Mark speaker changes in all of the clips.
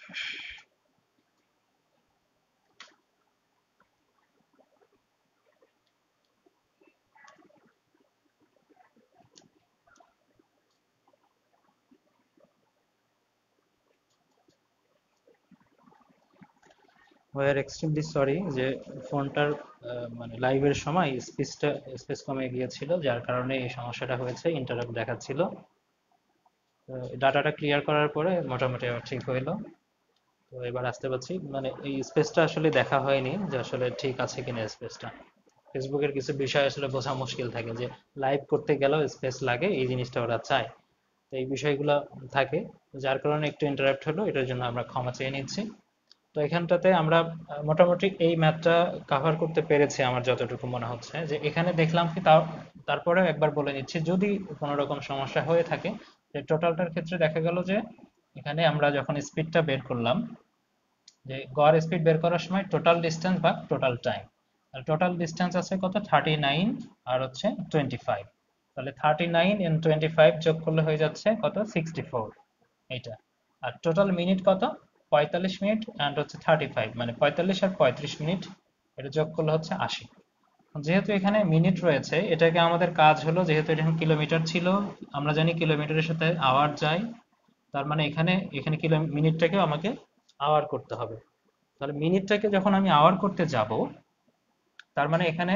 Speaker 1: we are extremely sorry যে ফোনটার মানে লাইভের সময় স্পেস কমে গিয়েছিল, যার কারণে এই সমস্যাটা হয়েছে, ইন্টারাপ্ট দেখাচ্ছিল। ডাটাটা ক্লিয়ার করার পরে মোটামুটি আবার ঠিক হইলো। তো এবার আসতে পারছি, মানে এই স্পেসটা আসলে দেখা হয়নি যে আসলে ঠিক আছে কিনা স্পেসটা। ফেসবুকের কিছু বিষয় আসলে বোঝা মুশকিল থাকে, যে লাইভ করতে গেলেও স্পেস লাগে, এই জিনিসটা ওরা চায়। তো এই বিষয়গুলো থাকে, যার কারণে একটু ইন্টারাপ্ট হলো, এটার জন্য আমরা ক্ষমা চেয়ে নিচ্ছি। তো এখানটাতে আমরা মোটামুটি এই ম্যাথটা কাভার করতে পেরেছি আমার যতটুকু মনে হচ্ছে। যে এখানে দেখলাম কি, তারপরেও একবার বলে নিচ্ছি, যদি কোনো রকম সমস্যা হয়ে থাকে, যে টোটালটার ক্ষেত্রে দেখা গেল যে এখানে আমরা যখন স্পিডটা বের করলাম, যে গড় স্পিড বের করার সময় টোটাল ডিস্টেন্স বা টোটাল টাইম, আর টোটাল ডিস্টেন্স আছে কত, 39, আর হচ্ছে 25। তাহলে 39 and 25 যোগ করলে হয়ে যাচ্ছে কত, 64 এইটা। আর টোটাল মিনিট কত, 45 মিনিট অ্যান্ড হচ্ছে 35, মানে 45 আর 35 মিনিট, এটা যোগ করলে হচ্ছে 80। যেহেতু এখানে মিনিট রয়েছে, এটাকে আমাদের কাজ হলো, যেহেতু এটা কিলোমিটার ছিল, আমরা জানি কিলোমিটারের সাথে আওয়ার যায়, তার মানে এখানে এখানে মিনিটটাকেও আমাকে আওয়ার করতে হবে। তাহলে মিনিটটাকে যখন আমি আওয়ার করতে যাব, তার মানে এখানে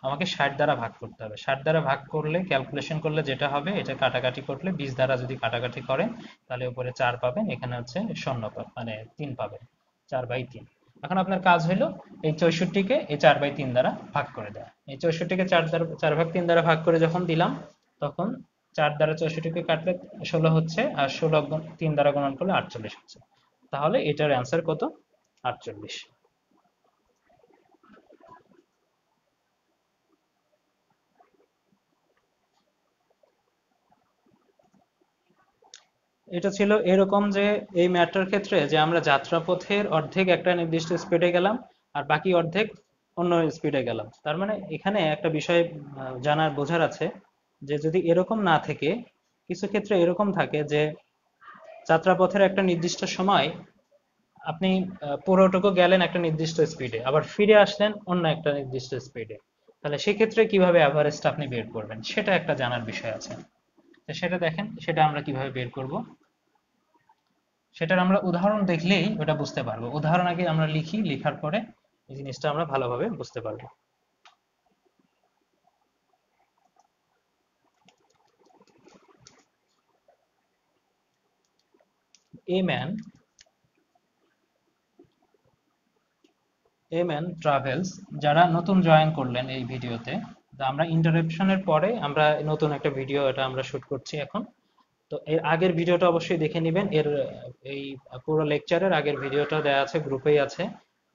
Speaker 1: আমাকে 60 দ্বারা ভাগ করতে হবে। 60 দ্বারা ভাগ করলে, ক্যালকুলেশন করলে যেটা হবে, এটা কাটাকাটি করলে 20 দ্বারা যদি কাটাকাটি করেন, তাহলে উপরে 4 পাবেন, এখানে হচ্ছে 0 পাবেন, মানে 3 পাবেন, 4/3। এখন আপনার কাজ হলো এই 64কে এই 4/3 দ্বারা ভাগ করে দেয়। এই 64কে 4/3 দ্বারা ভাগ করে যখন দিলাম, তখন 4 দ্বারা 64কে কাটলে 16 হচ্ছে, আর 16 3 দ্বারা গুণন করলে 48 হচ্ছে। তাহলে এটার অ্যান্সার কত, 48। এটা ছিল এরকম যে এই ম্যাটটার ক্ষেত্রে, যে আমরা যাত্রাপথের অর্ধেক একটা নির্দিষ্ট স্পিডে গেলাম, আর বাকি অর্ধেক অন্য স্পিডে গেলাম। তার মানে এখানে একটা বিষয় জানার বোঝার আছে, যে যদি এরকম না থেকে, কিছু ক্ষেত্রে এরকম থাকে যে যাত্রাপথের একটা নির্দিষ্ট সময় আপনি পুরোটুকু গেলেন একটা নির্দিষ্ট স্পিডে, আবার ফিরে আসলেন অন্য একটা নির্দিষ্ট স্পিডে। তাহলে সেক্ষেত্রে কিভাবে অ্যাভারেজটা আপনি বের করবেন, সেটা একটা জানার বিষয় আছে। তো সেটা দেখেন, সেটা আমরা কিভাবে বের করব, সেটার আমরা উদাহরণ দেখলেই ওটা বুঝতে পারবো। উদাহরণ আগে আমরা লিখি, লেখার পরে এই জিনিসটা আমরা ভালোভাবে বুঝতে পারবো। এ ম্যান ট্রাভেলস, যারা নতুন জয়েন করলেন এই ভিডিওতে, তো আমরা ইন্টারাপশনের পরে আমরা নতুন একটা ভিডিও এটা আমরা শুট করছি এখন। তো এর আগের ভিডিওটা অবশ্যই দেখে নেবেন, এর এই পুরো লেকচারের আগের ভিডিওটা দেওয়া আছে, গ্রুপেই আছে।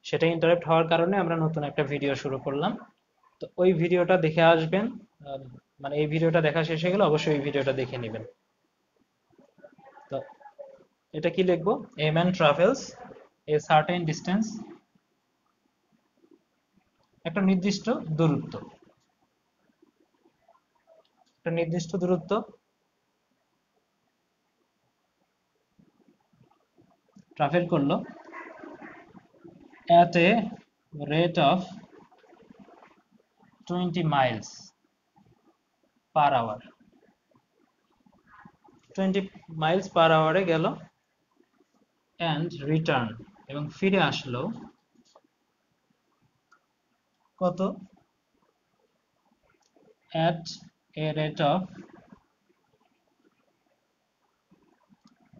Speaker 1: সেটা ইন্টারাপ্ট হওয়ার কারণে আমরা নতুন একটা ভিডিও শুরু করলাম। তো ওই ভিডিওটা দেখে আসবেন। আহ, মানে এই ভিডিওটা দেখা শেষ হয়ে গেলে অবশ্যই ওই ভিডিওটা দেখে নেবেন। তো এটা কি লিখবো, a man travels a certain distance, একটা নির্দিষ্ট দূরত্ব, একটা নির্দিষ্ট দূরত্ব ট্রাভেল করলো at a rate of 20 miles per hour। 20 miles per hour এ গেল, and return, এবং ফিরে আসলো কত, at a rate of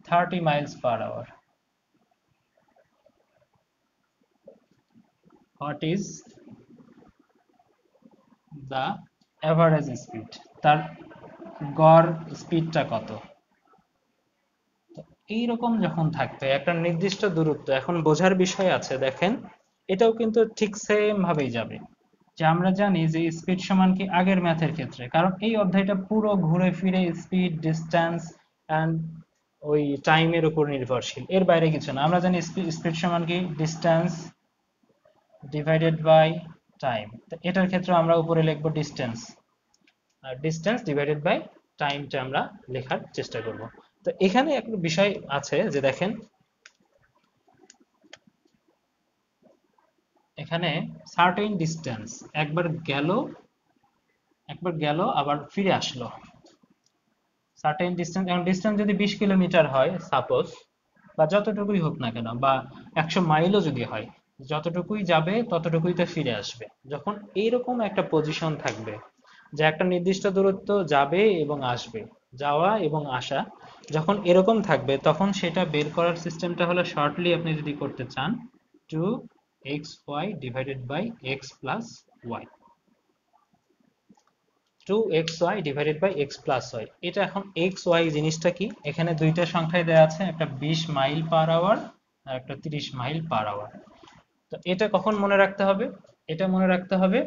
Speaker 1: 30 miles per hour। What is the average speed, তার গড় স্পিডটা কত। তো এইরকম যখন থাকবে একটা নির্দিষ্ট দূরত্ব, এখন বোঝার বিষয় আছে, দেখেন এটাও কিন্তু ঠিক সেম ভাবেই যাবে। যে আমরা জানি যে স্পিড সমান কি আগের ম্যাথের ক্ষেত্রে, কারণ এই অধ্যায়টা পুরো ঘুরে ফিরে স্পিড, ডিস্টেন্স অ্যান্ড ওই টাইমের উপর নির্ভরশীল, এর বাইরে কিছু না। আমরা জানি স্পিড সমান কি ডিস্টেন্স ডিভাইডেড বাই টাইম। তো এটার ক্ষেত্রে আমরা উপরে লিখবো ডিস্টেন্স, আর ডিস্টেন্স ডিভাইডেড বাই টাইমটা আমরা লেখার চেষ্টা করব। তো এখানে একটা বিষয় আছে যে দেখেন, এখানে সার্টেন ডিস্টেন্স একবার গেল আবার ফিরে আসলো। সার্টেন ডিস্টেন্স, এখন ডিস্টেন্স যদি 20 কিলোমিটার হয় সাপোজ, বা যতটুকুই হোক না কেন, বা 100 মাইলও যদি হয়, যতটুকুই যাবে ততটুকুই তো ফিরে আসবে। যখন এইরকম একটা পজিশন থাকবে যে একটা নির্দিষ্ট দূরত্ব যাবে এবং আসবে, যাওয়া এবং আসা যখন এরকম থাকবে, তখন সেটা বের করার সিস্টেমটা হলো, শর্টলি আপনি যদি করতে চান, 2xy divided by x plus y. 2xy divided by x plus y. এটা এখন এক্স ওয়াই জিনিসটা কি, এখানে দুইটা সংখ্যায় দেওয়া আছে, একটা 20 মাইল পার আওয়ার আর একটা 30 মাইল পার আওয়ার। তো এটা কখন মনে রাখতে হবে? এটা মনে রাখতে হবে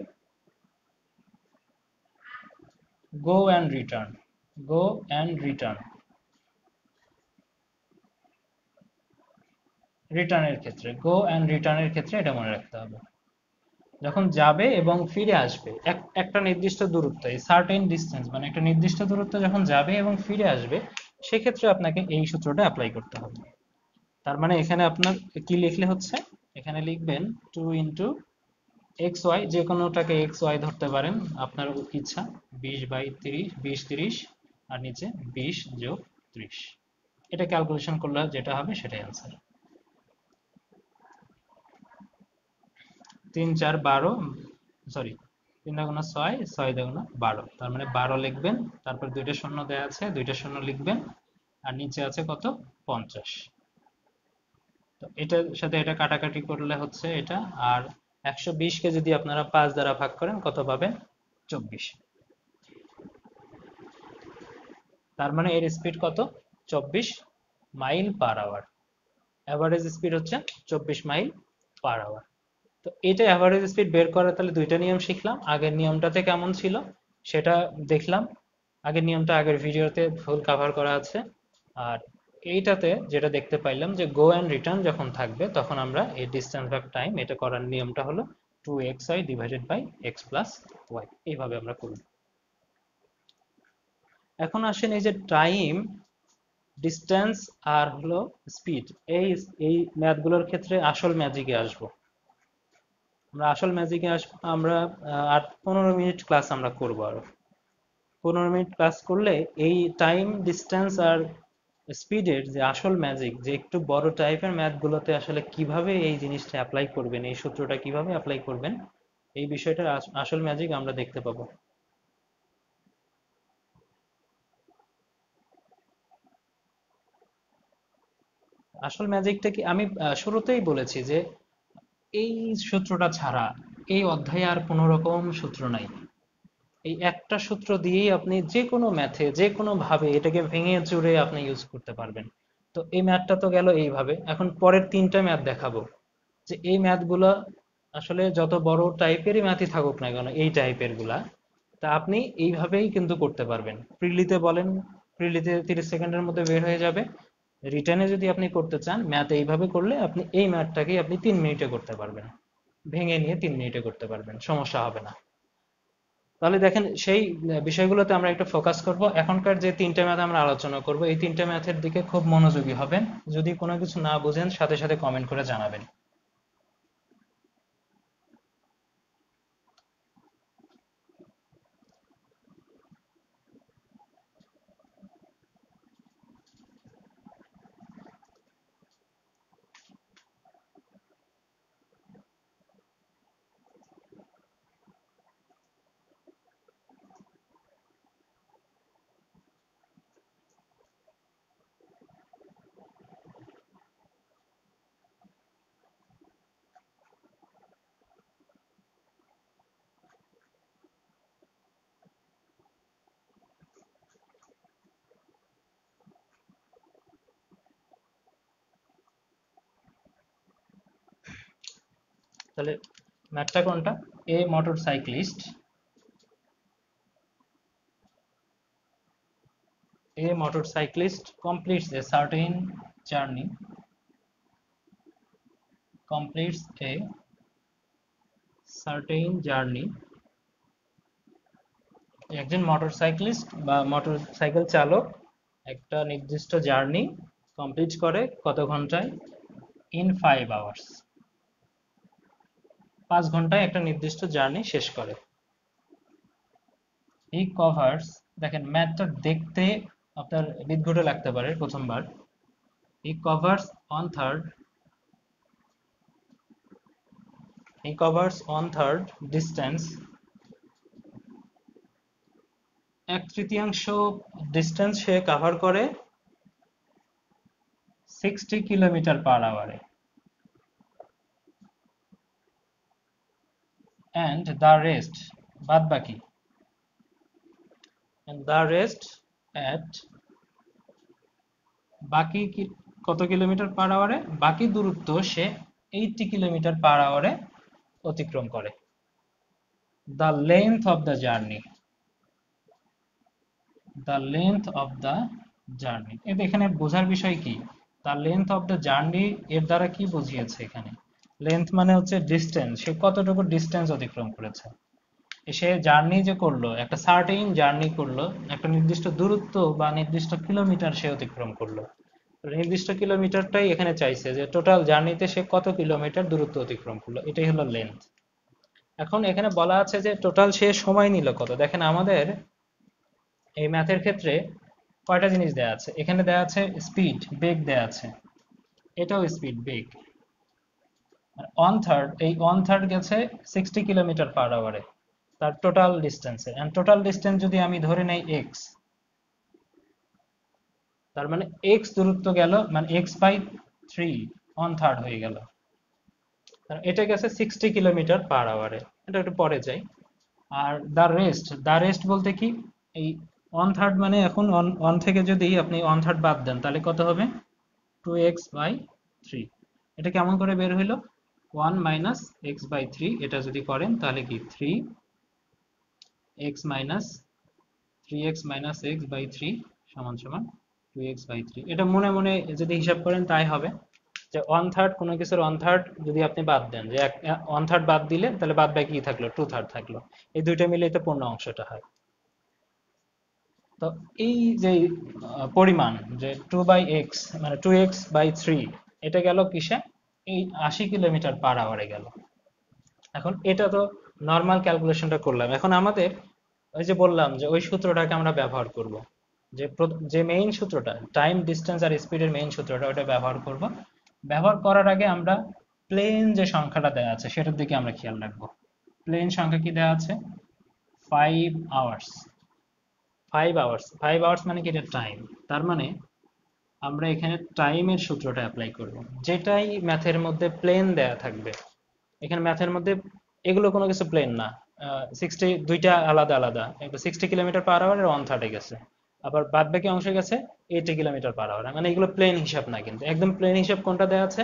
Speaker 1: go and return, go and return, রিটার্নের ক্ষেত্রে, গো অ্যান্ড রিটার্নের ক্ষেত্রে এটা মনে রাখতে হবে। যখন যাবে এবং ফিরে আসবে একটা নির্দিষ্ট দূরত্ব, এই সার্টেন ডিসটেন্স মানে একটা নির্দিষ্ট দূরত্ব যখন যাবে এবং ফিরে আসবে, সেক্ষেত্রে আপনাকে এই সূত্রটা অ্যাপ্লাই করতে হবে। তার মানে এখানে আপনার কি লিখলে হচ্ছে, এখানে লিখবেন 2 × xy, যে কোনোটাকে xy ধরতে পারেন আপনার ইচ্ছা, 20/30, 20 30, আর নিচে 20 + 30। এটা ক্যালকুলেশন করলে যেটা হবে সেটাই অ্যান্সার। 3 4 12, সরি, 3 × 6, 6 × 12, তার মানে 12 লিখবেন, তারপর দুইটা শূন্য দেওয়া আছে, দুইটা শূন্য লিখবেন, আর নিচে আছে কত, 50। তো এটার সাথে এটা কাটাকাটি করলে হচ্ছে এটা, আর 120 কে যদি আপনারা 5 দ্বারা ভাগ করেন কত পাবেন, 24। তার মানে এর স্পিড কত, 24 mile per hour. Average speed হচ্ছে 24 মাইল পার আওয়ার। তো এটা অ্যাভারেজ স্পিড বের করার তাহলে দুইটা নিয়ম শিখলাম। আগের নিয়মটাতে কেমন ছিল সেটা দেখলাম, আগের নিয়মটা আগের ভিডিওতে ফুল কভার করা আছে। আর এইটাতে যেটা দেখতে পাইলাম যে গো অ্যান্ড রিটার্ন যখন থাকবে, তখন আমরা এই ডিস্টেন্স ভাগ টাইম এটা করার নিয়মটা হলো 2xy divided by x plus y, এইভাবে আমরা করব। এখন আসেন এই যে টাইম, ডিস্টেন্স আর হলো স্পিড, এই এই ম্যাথগুলোর ক্ষেত্রে আসল ম্যাজিকে আসবো আমরা। আসল ম্যাজিকে আসবো আমরা, আর 15 মিনিট ক্লাস আমরা করবো আরো। 15 মিনিট ক্লাস করলে এই টাইম, ডিস্টেন্স আর স্পিডের যে আসল ম্যাজিক, যে একটু বড় টাইপের ম্যাথগুলোতে আসলে কিভাবে এই জিনিসটা অ্যাপ্লাই করবেন, এই সূত্রটা কিভাবে অ্যাপ্লাই করবেন, এই বিষয়টার আসল ম্যাজিক আমরা দেখতে পাবো। আসল ম্যাজিকটা কি, আমি শুরুতেই বলেছি যে এই সূত্রটা ছাড়া এই অধ্যায়ে আর কোনো রকম সূত্র নাই। এই একটা সূত্র দিয়েই আপনি যে কোনো ম্যাথে যে কোনো ভাবে এটাকে ভেঙে চুরে আপনি ইউজ করতে পারবেন। তো এই ম্যাথটা তো গেল এইভাবে, এখন পরের তিনটা ম্যাথ দেখাবো যে এই ম্যাথগুলো আসলে যত বড় টাইপেরই ম্যাথই থাকুক না কেন, এই টাইপের গুলা তা আপনি এইভাবেই কিন্তু করতে পারবেন। প্রিলিতে বলেন, প্রিলিতে 30 সেকেন্ডের মধ্যে বের হয়ে যাবে। রিটার্নে যদি আপনি করতে চান ম্যাথ, এইভাবে করলে আপনি এই ম্যাথটাকেই আপনি 3 মিনিটে করতে পারবেন, ভেঙে নিয়ে 3 মিনিটে করতে পারবেন, সমস্যা হবে না। তাহলে দেখেন সেই বিষয়গুলোতে আমরা একটু ফোকাস করব। এখনকার যে তিনটে ম্যাথ আমরা আলোচনা করব, এই তিনটে ম্যাথের দিকে খুব মনোযোগী হবেন। যদি কোনো কিছু না বুঝেন সাথে সাথে কমেন্ট করে জানাবেন। তাহলে ম্যাথটা কোনটা, এ motorcyclist completes a certain journey. একজন মোটরসাইক্লিস্ট বা মোটরসাইকেল চালক একটা নির্দিষ্ট জার্নি কমপ্লিট করে কত ঘন্টায়, ইন 5 hours। 5 ঘন্টায় একটা নির্দিষ্ট জার্নি শেষ করে। হি কভার্স, দেখেন ম্যাথটা দেখতে আপনার বিদঘুটে লাগতে পারে প্রথমবার। He covers one third, he covers one third distance, 1/3 distance সে কভার করে 60 কিলোমিটার/আওয়ারে। অ্যান্ড দ্য রেস্ট, বাদ বাকি, and the rest at বাকি কত কিলোমিটার/আওয়ারে, বাকি দূরত্ব সে 80 কিলোমিটার/আওয়ারে অতিক্রম করে। the length of the journey, the length of the journey, এখানে বোঝার বিষয় কি, the length of the journey এর দ্বারা কি বুঝিয়েছে এখানে, লেন্থ মানে হচ্ছে ডিস্টেন্স, সে কতটুকু ডিস্টেন্স অতিক্রম করেছে। সে জার্নি যে করলো, একটা সার্টেইন জার্নি করলো, একটা নির্দিষ্ট দূরত্ব বা নির্দিষ্ট কিলোমিটার সে অতিক্রম করলো। নির্দিষ্ট কিলোমিটারটাই এখানে চাইছে, যে টোটাল জার্নিতে সে কত কিলোমিটার দূরত্ব অতিক্রম করলো, এটাই হলো লেন্থ। এখন এখানে বলা আছে যে টোটাল সে সময় নিল কত। দেখেন আমাদের এই ম্যাথের ক্ষেত্রে কয়টা জিনিস দেয়া আছে, এখানে দেয়া আছে স্পিড, বেগ দেয়া আছে, এটাও স্পিড বেগ। ওয়ান থার্ড, এই ওয়ান থার্ড গেছে 60 কিলোমিটার/আওয়ারে তার টোটাল ডিস্টেন্সে। এন্ড টোটাল ডিস্টেন্স যদি আমি ধরে নেই এক্স, তার মানে এক্স দূরত্ব গেল, মানে x/3 ওয়ান থার্ড হয়ে গেল। এটা গেছে 60 কিলোমিটার/আওয়ারে, এটা একটু পরে যাই। আর দ্য রেস্ট বলতে কি, এই ওয়ান থার্ড মানে এখন ওয়ান থেকে যদি আপনি ওয়ান থার্ড বাদ দেন তাহলে কত হবে, 2x/3। এটা কেমন করে বের হইলো, 1 - x/3, এটা যদি করেন তাহলে কি 3x - 3x - x/3 সমান সমান 2x/3। এটা মনে মনে যদি হিসাব করেন তাই হবে, যে ওয়ান থার্ড কোনো কিছুর ওয়ান থার্ড যদি আপনি বাদ দেন, যে ওয়ান থার্ড বাদ দিলে তাহলে বাদ বাকি কি থাকলো, টু থার্ড থাকলো, এই দুইটা মিলে তো পূর্ণ অংশটা হয়। তো এই যে পরিমাণ, যে 2/x মানে 2x/3, এটা গেল কিসে, এই 80 কিলোমিটার/আওয়ারে গেল। এখন এটা তো নর্মাল ক্যালকুলেশনটা করলাম, এখন আমাদের ওই যে বললাম যে ওই সূত্রটাকে আমরা ব্যবহার করব, যে যে মেইন সূত্রটা, টাইম ডিস্টেন্স আর স্পিডের মেইন সূত্রটা, ওটা ব্যবহার করব। ব্যবহার করার আগে আমরা প্লেন যে সংখ্যাটা দেওয়া আছে সেটার দিকে আমরা খেয়াল রাখবো। প্লেন সংখ্যা কি দেওয়া আছে, 5 আওয়ার্স। 5 আওয়ার্স, 5 আওয়ার্স মানে কি, এটা টাইম। তার মানে আমরা এখানে টাইমের সূত্রটা অ্যাপ্লাই করব, যেটাই ম্যাথের মধ্যে প্লেন দেয়া থাকবে। এখানে ম্যাথের মধ্যে এগুলো কোনো কিছু প্লেন না, দুইটা আলাদা আলাদা, একটা 60 কিলোমিটার/আওয়ার ওয়ান থার্ডে গেছে, আবার বাদ বাকি অংশ গেছে 80 কিলোমিটার/আওয়ার। মানে এগুলো প্লেন হিসাব না, কিন্তু একদম প্লেন হিসাব কোনটা দেওয়া আছে,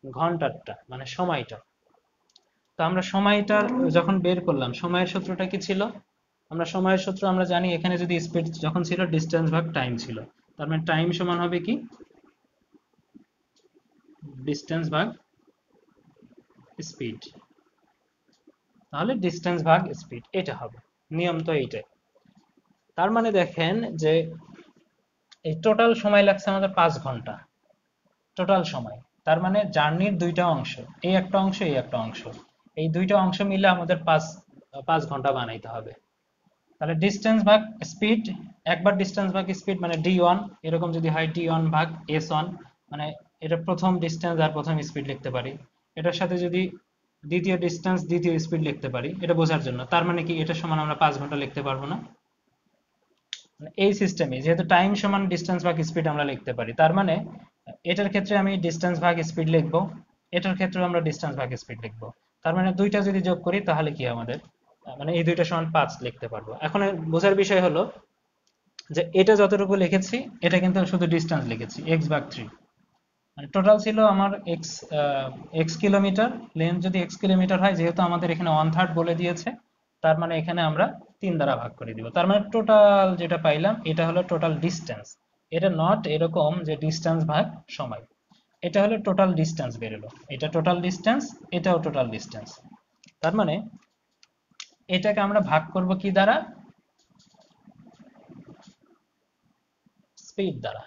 Speaker 1: ঘন্টারটা, মানে সময়টা। তো আমরা সময়টা যখন বের করলাম, সময়ের সূত্রটা কি ছিল, আমরা সময়ের সূত্র আমরা জানি, এখানে যদি স্পিড যখন ছিল ডিস্টেন্স ভাগ টাইম ছিল, তার মানে টাইম সমান হবে কি, ডিস্টেন্স ভাগ স্পিড। তাহলে ডিস্টেন্স ভাগ স্পিড এটা হবে, নিয়ম তো এইটাই। তার মানে দেখেন যে এই টোটাল সময় লাগছে আমাদের 5 ঘন্টা, টোটাল সময়। তার মানে জার্নির দুইটা অংশ, এই একটা অংশ এই একটা অংশ, এই দুইটা অংশ মিলে আমাদের 5 ঘন্টা বানাইতে হবে। তাহলে ডিস্টেন্স ভাগ স্পিড, একবার ডিস্টেন্স ভাগ স্পিড মানে d1, এরকম যদি হয় d1 ভাগ s1, মানে এটা প্রথম ডিস্টেন্স আর প্রথম স্পিড লিখতে পারি। এটার সাথে যদি দ্বিতীয় ডিস্টেন্স দ্বিতীয় স্পিড লিখতে পারি, এটা বোঝার জন্য। তার মানে কি, এটা সমান আমরা 5 ঘন্টা লিখতে পারবো না, এই সিস্টেমে যেহেতু টাইম সমান ডিস্টেন্স ভাগ স্পিড আমরা লিখতে পারি। তার মানে এটার ক্ষেত্রে আমি ডিস্টেন্স ভাগ স্পিড লিখবো, এটার ক্ষেত্রে আমরা ডিস্টেন্স ভাগ স্পিড লিখবো। তার মানে দুইটা যদি যোগ করি তাহলে কি আমাদের, মানে এই দুইটা সমান 5 লিখতে পারবো। এখন বোঝার বিষয় হলো যে এটা যতটুকু লিখেছি এটা কিন্তু শুধু ডিস্টেন্স লিখেছি, x/3, মানে টোটাল ছিল আমার এক্স কিলোমিটার, লেন্থ যদি এক্স কিলোমিটার হয়, যেহেতু আমাদের এখানে ওয়ান থার্ড বলে দিয়েছে, তার মানে এখানে আমরা 3 দ্বারা ভাগ করে দিব। তার মানে টোটাল যেটা পাইলাম এটা হলো টোটাল ডিস্টেন্স। এটা নট এরকম যে ডিস্টেন্স ভাগ সময়, এটা হলো টোটাল ডিস্টেন্স বেরোলো, এটা টোটাল ডিস্টেন্স, এটাও টোটাল ডিস্টেন্স। তার মানে এটাকে আমরা ভাগ করব কি দ্বারা, স্পিড দ্বারা,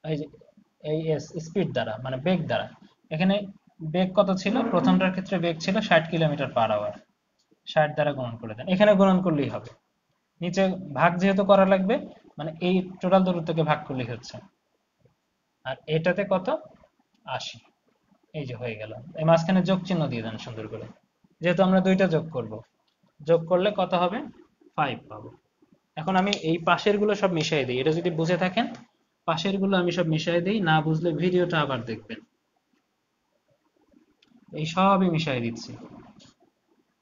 Speaker 1: এই যে এই স্পিড দ্বারা মানে বেগ দ্বারা। এখানে বেগ কত ছিল? প্রথমটার ক্ষেত্রে বেগ ছিল 60 কিলোমিটার/আওয়ার। 60 দ্বারা গুণন করে দেন, এখানে গুণন করলেই হবে। নিচে ভাগ যেহেতু করা লাগবে, মানে এই টোটাল দূরত্বকে ভাগ করলেই হচ্ছে। আর এটাতে কত? 80। এই যে হয়ে গেল। এই মাঝখানে যোগ চিহ্ন দিয়ে দেন সুন্দর করে, যেহেতু আমরা দুইটা যোগ করব। যোগ করলে কত হবে? 5 পাবো। এখন আমি এই পাশের গুলো সব মিশিয়ে দিই, এটা যদি বুঝে থাকেন পাশের গুলো আমি সব মিশিয়ে দিই, না বুঝলে ভিডিওটা আবার দেখবেন। এই সবই মিশিয়ে দিচ্ছি,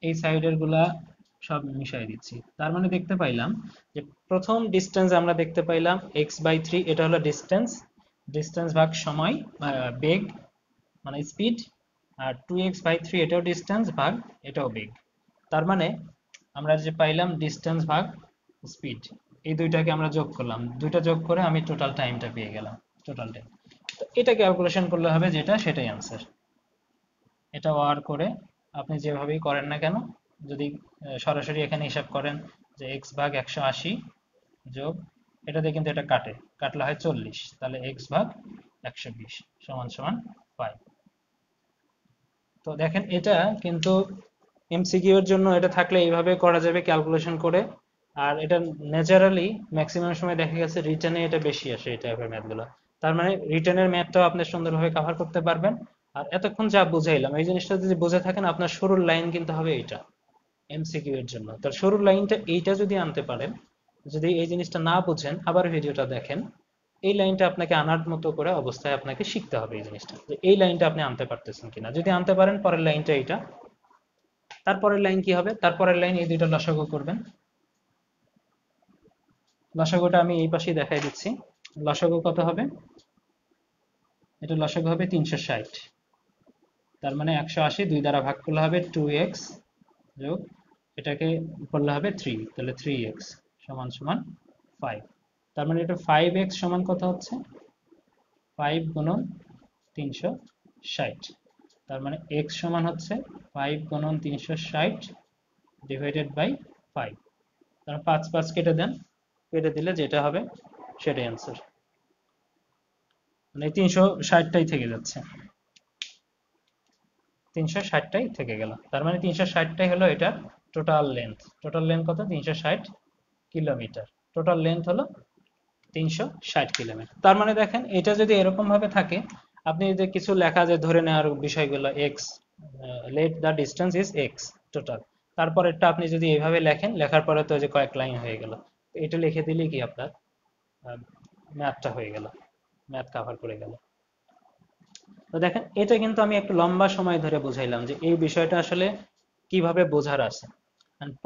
Speaker 1: এই সাইডের গুলা সব মিশিয়ে দিচ্ছি। তার মানে দেখতে পাইলাম যে প্রথম ডিস্টেন্স আমরা দেখতে পাইলাম x/3, এটা হলো ডিস্টেন্স। ডিস্টেন্স ভাগ সময়, বেগ মানে স্পিড। আর 2x/3 এটাও ডিস্টেন্স ভাগ এটাও বেগ। তার মানে আমরা যে পাইলাম ডিস্টেন্স ভাগ স্পিড, এই দুইটাকে আমরা যোগ করলাম, দুইটা যোগ করে আমি টোটাল টাইমটা পেয়ে গেলাম, টোটাল টাইম। তো এটা ক্যালকুলেশন করলে হবে যেটা, সেটাই আনসার। এটা ওয়ার করে আপনি যেভাবেই করেন না কেন, যদি সরাসরি এখানে হিসাব করেন যে x/180 যোগ এটাতে, কিন্তু এটা কাটলে হয় 40, তাহলে x/120 সমান সমান 5। তো দেখেন এটা কিন্তু এমসিকিউ এর জন্য এটা থাকলে এইভাবে করা যাবে ক্যালকুলেশন করে। আর এটা ন্যাচারালি ম্যাক্সিমাম সময় দেখা গেছে রিটেনে এটা বেশি আসে এই টাইপের ম্যাথগুলো। তার মানে রিটেনের ম্যাথটাও আপনি সুন্দরভাবে কভার করতে পারবেন। আর এতক্ষণ যা বুঝাইলাম এই জিনিসটা যদি বুঝে থাকেন, আপনার শুরুর লাইন কিন্তু হবে এইটা এমসিকিউ এর জন্য। তার শুরুর লাইনটা এইটা যদি আনতে পারেন, যদি এই জিনিসটা না বুঝেন আবার ভিডিওটা দেখেন, এই লাইনটা আপনাকে আনার মতো করে অবস্থায় আপনাকে শিখতে হবে এই জিনিসটা, যে এই লাইনটা আপনি আনতে পারতেছেন কিনা। যদি আনতে পারেন পরের লাইনটা এইটা। তারপরের লাইন কি হবে? তারপরের লাইন এই দুইটা লসাগু করবেন। লসাগুটা আমি এই পাশেই দেখাই দিচ্ছি। লসাগু কত হবে? এটা লসাগু হবে 360। তার মানে 180 2 দ্বারা ভাগ করলে হবে 2x যোগ এটাকে করলে হবে 3, তাহলে 3x সমান সমান 5। তার মানে এটা 5x সমান কত হচ্ছে? 5 গুণন 360। তার মানে x সমান হচ্ছে 5 গুণন 360 ডিভাইডেড বাই 5। তার 5 5 কেটে দেন, কেটে দিলে যেটা হবে সেটাই অ্যান্সার। মানে 360টাই থেকে যাচ্ছে, 360টাই থেকে গেল। তার মানে 360টাই হলো এটা টোটাল লেন্থ। টোটাল লেন্থ কত? 360 কিলোমিটার। টোটাল লেন্থ হলো 360 কিলোমিটার। তার মানে দেখেন এটা যদি এরকম ভাবে থাকে, আপনি যদি কিছু লেখা যে ধরে নেওয়ার বিষয়গুলো x, let the distance is x total, তারপরেরটা আপনি যদি এইভাবে লেখেন, লেখার পরে তো যে কয়েক লাইন হয়ে গেল, এটা লিখে দিলেই কি আপনার ম্যাথটা হয়ে গেল, ম্যাথ কভার করে গেল। তো দেখেন এটা কিন্তু আমি একটু লম্বা সময় ধরে বুঝাইলাম যে এই বিষয়টা আসলে কিভাবে বোঝার আছে।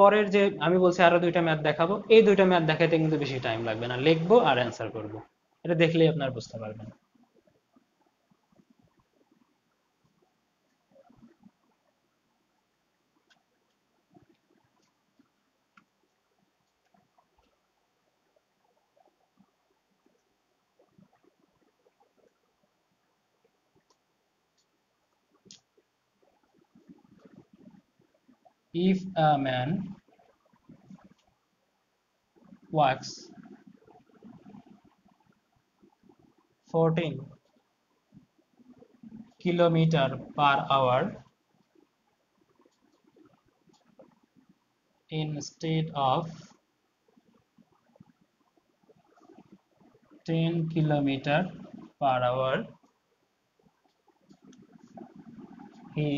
Speaker 1: পরের যে আমি বলছি আরো দুইটা ম্যাথ দেখাবো, এই দুইটা ম্যাথ দেখাতে কিন্তু বেশি টাইম লাগবে না, লিখবো আর অ্যান্সার করবো, এটা দেখলেই আপনার বুঝতে পারবেন। If a man walks 14 km/h instead of 10 km/h, he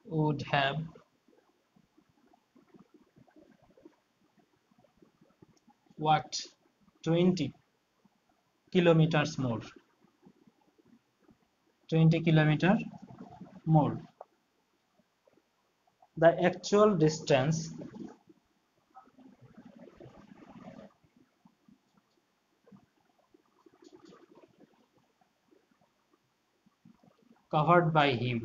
Speaker 1: would have walked 20 kilometers more. 20 kilometer more. The actual distance covered by him,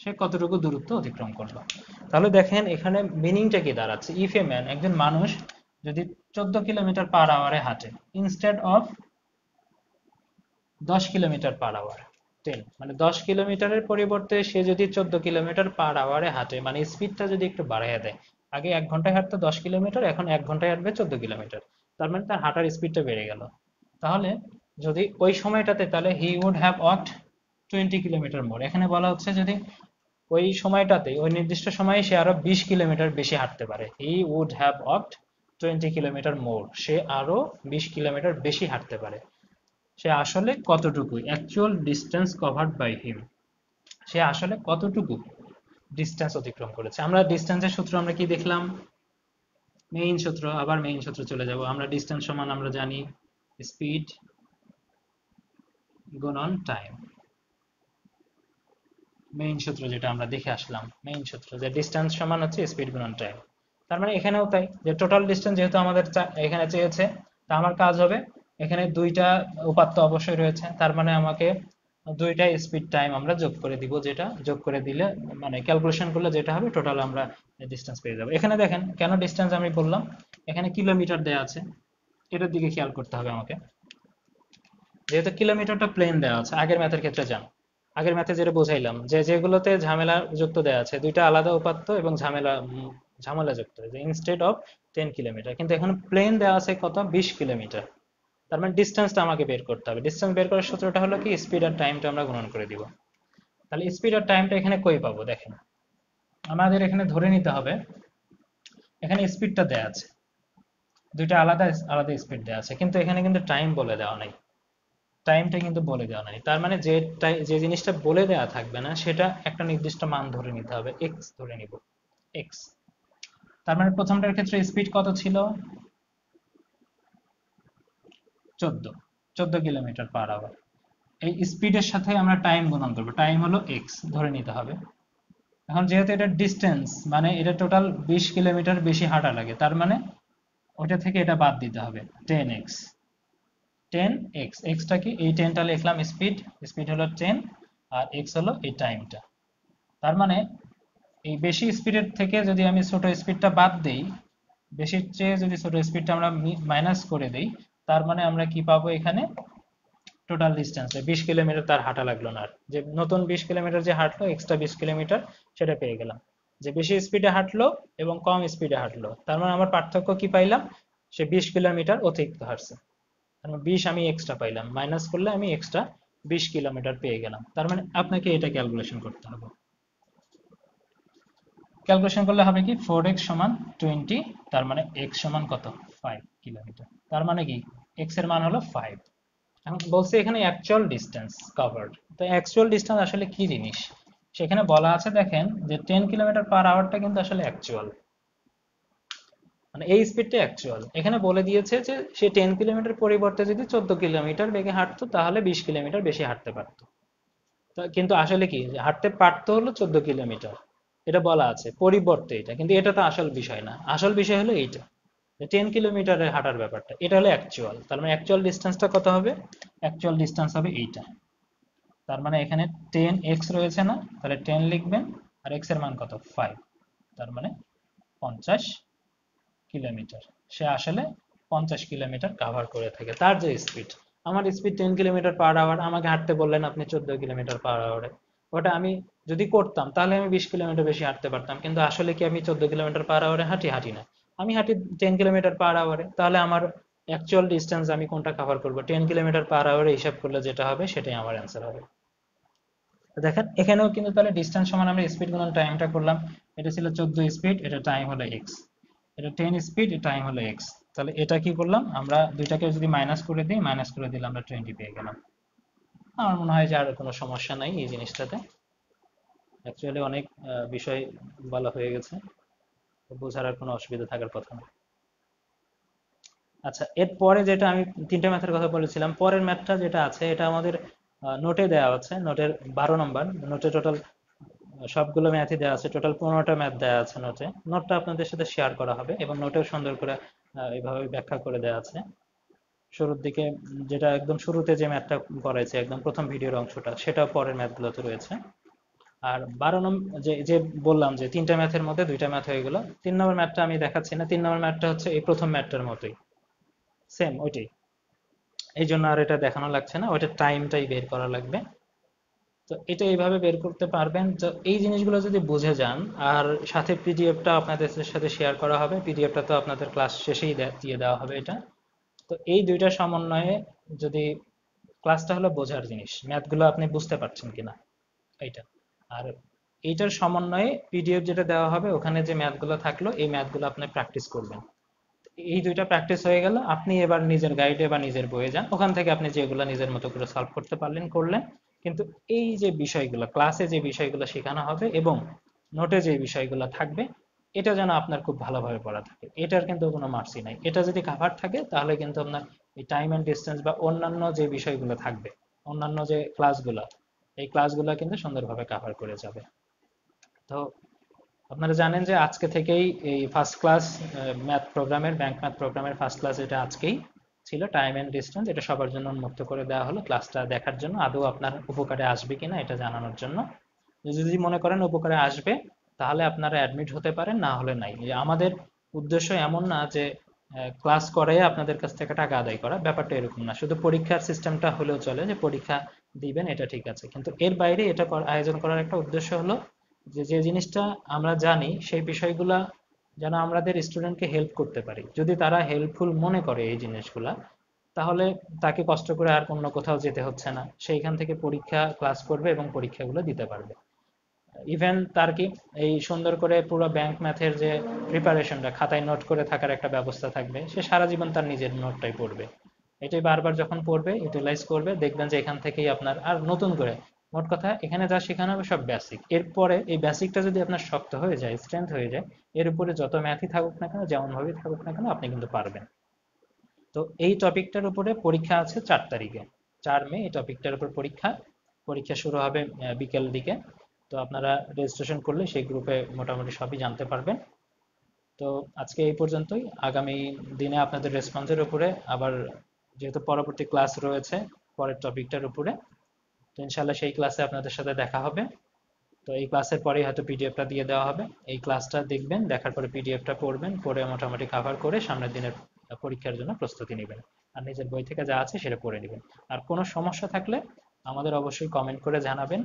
Speaker 1: সে কতটুকু দূরত্ব অতিক্রম করলো। তাহলে দেখেন এখানে মিনিংটা কি দাঁড়াচ্ছে, ইফ এ ম্যান, একজন মানুষ যদি 14 km/h হাঁটে ইনস্টেড অফ 10 km/h, 10 মানে 10 কিলোমিটারের পরিবর্তে সে যদি 14 km/h হাঁটে, মানে স্পিডটা যদি একটু বাড়াইয়া দেয়, আগে 1 ঘন্টায় হাঁটতো 10 কিলোমিটার, এখন 1 ঘন্টায় হাঁটবে 14 কিলোমিটার, তার মানে তার হাঁটার স্পিডটা বেড়ে গেল। তাহলে যদি ওই সময়টাতে, তাহলে he would have walked 20 kilometre more. এখানে বলা হচ্ছে যদি ওই সময়টাতে ওই নির্দিষ্ট সময়ে সে আরো 20 কিলোমিটার বেশি হাঁটতে পারে, he would have walked 20 kilometre more, সে আরো 20 কিলোমিটার বেশি হাঁটতে পারে। সে আসলে কতটুকু, actual distance covered by him, সে আসলে কতটুকু ডিস্টেন্স অতিক্রম করেছে। আমরা ডিস্টেন্সের সূত্র আমরা কি দেখলাম, মেইন সূত্র, আবার মেইন সূত্র চলে যাব। আমরা ডিস্টেন্স সমান আমরা জানি স্পিড গুণন টাইম, মেইন সূত্র যেটা আমরা দেখে আসলাম, মেইন সূত্র যে ডিস্টেন্স সমান হচ্ছে স্পিড গুণন টাইম। তার মানে এখানেও তাই, যে টোটাল ডিস্টেন্স যেহেতু আমাদের এখানে চেয়েছে, তা আমার কাজ হবে এখানে দুইটা উপাত্ত অবশ্যই রয়েছে, তার মানে আমাকে দুইটা স্পিড টাইম আমরা যোগ করে দিব, যেটা যোগ করে দিলে মানে ক্যালকুলেশন করলে যেটা হবে টোটাল আমরা ডিস্টেন্স পেয়ে যাবো। এখানে দেখেন কেন ডিস্টেন্স আমি বললাম, এখানে কিলোমিটার দেওয়া আছে, এটার দিকে খেয়াল করতে হবে আমাকে। যেহেতু কিলোমিটারটা প্লেন দেওয়া আছে, আগের ম্যাথের ক্ষেত্রে যান, আগের ম্যাথে যেটা বোঝাইলাম যে যেগুলোতে ঝামেলা যুক্ত দেওয়া আছে দুইটা আলাদা উপাত্ত এবং ঝামেলা যুক্ত, যে ইনস্টেড অফ 10 কিলোমিটার, কিন্তু এখন প্লেন দেওয়া আছে কত, 20 কিলোমিটার। তার মানে ডিস্টেন্সটা আমাকে বের করতে হবে। ডিস্টেন্স বের করার সূত্রটা হলো কি, স্পিড আর টাইমটা আমরা গুণন করে দিব। তাহলে স্পিড আর টাইমটা এখানে কই পাবো, দেখেন আমাদের এখানে ধরে নিতে হবে এখানে স্পিডটা দেওয়া আছে, দুইটা আলাদা আলাদা স্পিড দেওয়া আছে, কিন্তু এখানে কিন্তু টাইম বলে দেওয়া নাই, টাইমটা কিন্তু বলে দেওয়া নাই। তার মানে যে জিনিসটা বলে দেওয়া থাকবে না সেটা একটা নির্দিষ্ট মান ধরে নিতে হবে, এক্স ধরে নিব, এক্স। তার মানে প্রথমটার ক্ষেত্রে স্পিড কত ছিল, 14 কিলোমিটার পার আওয়ার। এই স্পিডের সাথে আমরা টাইম গুণন করবো, টাইম হলো এক্স ধরে নিতে হবে। এখন যেহেতু এটা ডিস্টেন্স, মানে এটা টোটাল 20 কিলোমিটার বেশি হাঁটা লাগে, তার মানে ওটা থেকে এটা বাদ দিতে হবে, 10x, 10x, এক্সটা কি, এই 10টা লিখলাম স্পিড, স্পিড হলো 10, আর এক্স হলো এই টাইমটা। তার মানে এই বেশি স্পিডের থেকে যদি আমি ছোট স্পিডটা বাদ দেই, বেশির চেয়ে যদি ছোট স্পিডটা আমরা মাইনাস করে দেই, তার মানে আমরা কি পাবো এখানে, টোটাল ডিস্টেন্স 20 কিলোমিটার তার হাঁটা লাগলো না, আর যে নতুন 20 কিলোমিটার যে হাঁটলো এক্সট্রা 20 কিলোমিটার, সেটা পেয়ে গেলাম। যে বেশি স্পিডে হাঁটলো এবং কম স্পিডে হাঁটলো, তার মানে আমার পার্থক্য কি পাইলাম, সে 20 কিলোমিটার অতিরিক্ত হাঁটছে, তার মানে 20 আমি এক্সট্রা পাইলাম, মাইনাস করলে আমি এক্সট্রা 20 কিলোমিটার পেয়ে গেলাম। তার মানে আপনাকে এটা ক্যালকুলেশন করতে হবে। ক্যালকুলেশন করলে হবে কি, 4x সমান 20, তার মানে x সমান কত, 5 কিলোমিটার। তার মানে কি, x এর মান হলো 5। এখন বলছে এখানে অ্যাকচুয়াল ডিস্টেন্স কভার্ড, তো অ্যাকচুয়াল ডিস্টেন্স আসলে কি জিনিস, সেখানে বলা আছে দেখেন যে 10 কিলোমিটার পার আওয়ারটা কিন্তু আসলে অ্যাকচুয়াল, মানে এই স্পিডটা অ্যাকচুয়াল। এখানে বলে দিয়েছে যে সে 10 কিলোমিটার পরিবর্তে যদি 14 কিলোমিটার বেগে হাঁটতো তাহলে 20 কিলোমিটার বেশি হাঁটতে পারতো। কিন্তু আসলে কি, যে হাঁটতে পারতো হলো 14 কিলোমিটার, এটা বলা আছে পরিবর্তে, এটা কিন্তু এটা তো আসল বিষয় না, আসল বিষয় হলো এইটা, 10 কিলোমিটারের হাঁটার ব্যাপারটা, এটা হলো অ্যাকচুয়াল। তার মানে অ্যাকচুয়াল ডিস্টেন্সটা কত হবে, অ্যাকচুয়াল ডিস্টেন্স হবে এইটা। তার মানে এখানে 10x রয়েছে না, তাহলে 10 লিখবেন, আর x এর মান কত, 5, তার মানে 50 কিলোমিটার। সে আসলে 50 কিলোমিটার কাভার করে থাকে, তার যে স্পিড। আমার স্পিড 10 কিলোমিটার পার আওয়ার, আমাকে হাঁটতে বললেন আপনি 14 কিলোমিটার পার আওয়ারে, ওটা আমি যদি করতাম তাহলে আমি 20 কিলোমিটার বেশি হাঁটতে পারতাম, কিন্তু আসলে কি আমি 14 কিলোমিটার পার আওয়ারে হাঁটি, হাঁটি না, আমি হাঁটি 10 কিলোমিটার পার আওয়ারে। তাহলে আমার অ্যাকচুয়াল ডিস্টেন্স আমি কোনটা কাভার করবো, 10 কিলোমিটার পার আওয়ারে হিসাব করলে যেটা হবে সেটাই আমার অ্যান্সার হবে। তো দেখেন এখানেও কিন্তু তাহলে ডিস্টেন্স সমান আমরা স্পিড গুণন টাইমটা করলাম, এটা ছিল 14 স্পিড, এটা টাইম হলো এক্স, এটা 10 স্পিড, টাইম হলো এক্স। তাহলে এটা কি করলাম আমরা, দুইটাকে যদি মাইনাস করে দিই, মাইনাস করে দিলে আমরা 20 পেয়ে গেলাম। আমার মনে হয় যে আর কোনো সমস্যা নাই এই জিনিসটাতে, অ্যাকচুয়ালি অনেক বিষয় বলা হয়ে গেছে, বোঝার আর কোনো অসুবিধা থাকার কথা না। আচ্ছা, এর পরে যেটা আমি তিনটা ম্যাথের কথা বলেছিলাম, পরের ম্যাথটা যেটা আছে এটা আমাদের নোটে দেওয়া আছে, নোটের 12 নম্বর, নোটে টোটাল সবগুলো ম্যাথই দেওয়া আছে, টোটাল 15টা ম্যাথ দেওয়া আছে নোটে। নোটটা আপনাদের সাথে শেয়ার করা হবে এবং নোটেও সুন্দর করে এইভাবে ব্যাখ্যা করে দেওয়া আছে। শুরুর দিকে যেটা একদম শুরুতে যে ম্যাথটা করাইছে একদম প্রথম ভিডিওর অংশটা, সেটাও পরের ম্যাথগুলোতে রয়েছে। আর 12 নম্বর যে যে বললাম যে তিনটা ম্যাথের মধ্যে দুইটা ম্যাথ হয়ে গেল, 3 নম্বর ম্যাথটা আমি দেখাচ্ছি না, 3 নম্বর ম্যাথটা হচ্ছে এই প্রথম ম্যাথটার মতোই, সেম ওইটাই, এই জন্য আর এটা দেখানো লাগছে না, ওইটা টাইমটাই বের করা লাগবে। তো এটা এইভাবে বের করতে পারবেন। তো এই জিনিসগুলো যদি বুঝে যান, আর সাথে পিডিএফটা আপনাদের সাথে শেয়ার করা হবে, পিডিএফটা তো আপনাদের ক্লাস শেষেই দিয়ে দেওয়া হবে এটা। তো এই দুইটা সমন্বয়ে যদি ক্লাসটা হলো বোঝার জিনিস, ম্যাথগুলো আপনি বুঝতে পারছেন কিনা এইটা। আর এইটার সমন্বয়ে পিডিএফ যেটা দেওয়া হবে, ওখানে যে ম্যাথগুলো থাকলো এই ম্যাথগুলো আপনি প্র্যাকটিস করবেন। এই দুইটা প্র্যাকটিস হয়ে গেল, আপনি এবার নিজের গাইডে বা নিজের বইয়ে যান, ওখান থেকে আপনি যেগুলো নিজের মতো করে সলভ করতে পারলেন করলেন। কিন্তু এই যে বিষয়গুলো ক্লাসে যে বিষয়গুলো শেখানো হবে এবং নোটে যে বিষয়গুলো থাকবে, এটা যেন আপনার খুব ভালোভাবে পড়া থাকে, এটার কিন্তু কোনো মার্কসই নাই। এটা যদি কাভার থাকে তাহলে কিন্তু আপনার এই টাইম অ্যান্ড ডিস্টেন্স বা অন্যান্য যে বিষয়গুলো থাকবে, অন্যান্য যে ক্লাসগুলো, এই ক্লাসগুলো কিন্তু সুন্দরভাবে কাভার করে যাবে। তো আপনারা জানেন যে আজকে থেকেই এই ফার্স্ট ক্লাস ম্যাথ প্রোগ্রামের, ব্যাংক ম্যাথ প্রোগ্রামের ফার্স্ট ক্লাস এটা আজকেই ছিল, টাইম এন্ড ডিস্টেন্স, এটা সবার জন্য উন্মুক্ত করে দেওয়া হলো ক্লাসটা দেখার জন্য, আদৌ আপনার উপকারে আসবে কিনা এটা জানানোর জন্য। যদি মনে করেন উপকারে আসবে তাহলে আপনারা অ্যাডমিট হতে পারেন, না হলে নাই। আমাদের উদ্দেশ্য এমন না যে ক্লাস করে আপনাদের কাছ থেকে টাকা আদায় করা, ব্যাপারটা এরকম না। শুধু পরীক্ষার সিস্টেমটা হলেও চলে, যে পরীক্ষা দিবেন এটা ঠিক আছে, কিন্তু এর বাইরে এটা আয়োজন করার একটা উদ্দেশ্য হলো যে যে জিনিসটা আমরা জানি সেই বিষয়গুলা যেন আমাদের স্টুডেন্টকে হেল্প করতে পারি। যদি তারা হেল্পফুল মনে করে এই জিনিসগুলা, তাহলে তাকে কষ্ট করে আর অন্য কোথাও যেতে হচ্ছে না, সেইখান থেকে পরীক্ষা ক্লাস করবে এবং পরীক্ষাগুলো দিতে পারবে। ইভেন তার কি এই সুন্দর করে পুরো ব্যাংক ম্যাথের যে প্রিপারেশনটা খাতায় নোট করে থাকার একটা ব্যবস্থা থাকবে, সে সারা জীবন তার নিজের নোটটাই পড়বে। এটাই বারবার যখন পড়বে, ইউটিলাইজ করবে, দেখবেন যে এখান থেকেই আপনার আর নতুন করে, মোট কথা এখানে যা শেখানো হবে সব বেসিক। এরপরে এই বেসিকটা যদি আপনার শক্ত হয়ে যায়, স্ট্রেংথ হয়ে যায়, এর উপরে যত ম্যাথই থাকুক না কেন, যেমন ভাবেই থাকুক না কেন, আপনি কিন্তু পারবেন। তো এই টপিকটার উপরে পরীক্ষা আছে 4 তারিখে, 4 মে এই টপিকটার উপর পরীক্ষা। পরীক্ষা শুরু হবে বিকেল দিকে। তো আপনারা রেজিস্ট্রেশন করলে সেই গ্রুপে মোটামুটি সবই জানতে পারবেন। তো আজকে এই পর্যন্তই। আগামী দিনে আপনাদের রেসপন্সের উপরে আবার, যেহেতু পরবর্তী ক্লাস রয়েছে পরের টপিকটার উপরে, তো ইনশাল্লাহ সেই ক্লাসে আপনাদের সাথে দেখা হবে। তো এই ক্লাসের পরেই হয়তো পিডিএফটা দিয়ে দেওয়া হবে, এই ক্লাসটা দেখবেন, দেখার পরে পিডিএফটা পড়বেন, পড়ে মোটামুটি কভার করে সামনের দিনের পরীক্ষার জন্য প্রস্তুতি নেবেন। আর নিজের বই থেকে যা আছে সেটা পড়ে নেবেন। আর কোনো সমস্যা থাকলে আমাদের অবশ্যই কমেন্ট করে জানাবেন।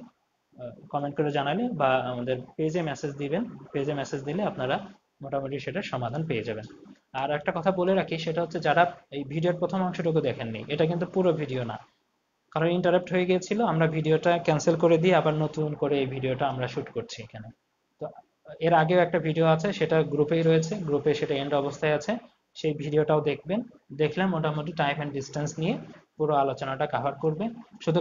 Speaker 1: কমেন্ট করে জানালে বা আমাদের পেজে মেসেজ দিবেন, পেজে মেসেজ দিলে আপনারা মোটামুটি সেটার সমাধান পেয়ে যাবেন। আর একটা কথা বলে রাখি, সেটা হচ্ছে যারা এই ভিডিওর প্রথম অংশটুকু দেখেননি, এটা কিন্তু পুরো ভিডিও না, কারণ ইন্টারাপ্ট হয়ে গিয়েছিল, আমরা ভিডিওটা ক্যান্সেল করে দিয়ে আবার নতুন করে এই ভিডিওটা আমরা শুট করছি এখানে। তো এর আগেও একটা ভিডিও আছে, সেটা গ্রুপেই রয়েছে, গ্রুপে সেটা এন্ড অবস্থায় আছে, সেই ভিডিওটাও দেখবেন। দেখলে মোটামুটি টাইম অ্যান্ড ডিস্টেন্স নিয়ে পুরো আলোচনাটা কাভার করবে। শুধু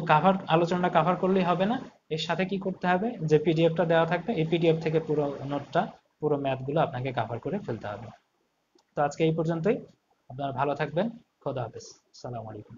Speaker 1: আলোচনাটা কাভার করলেই হবে না, এর সাথে কি করতে হবে, যে পিডিএফটা দেওয়া থাকবে এই পিডিএফ থেকে পুরো নোটটা, পুরো ম্যাথগুলো আপনাকে কাভার করে ফেলতে হবে। তো আজকে এই পর্যন্তই। আপনারা ভালো থাকবেন। খোদা হাফেজ। আসসালামু আলাইকুম।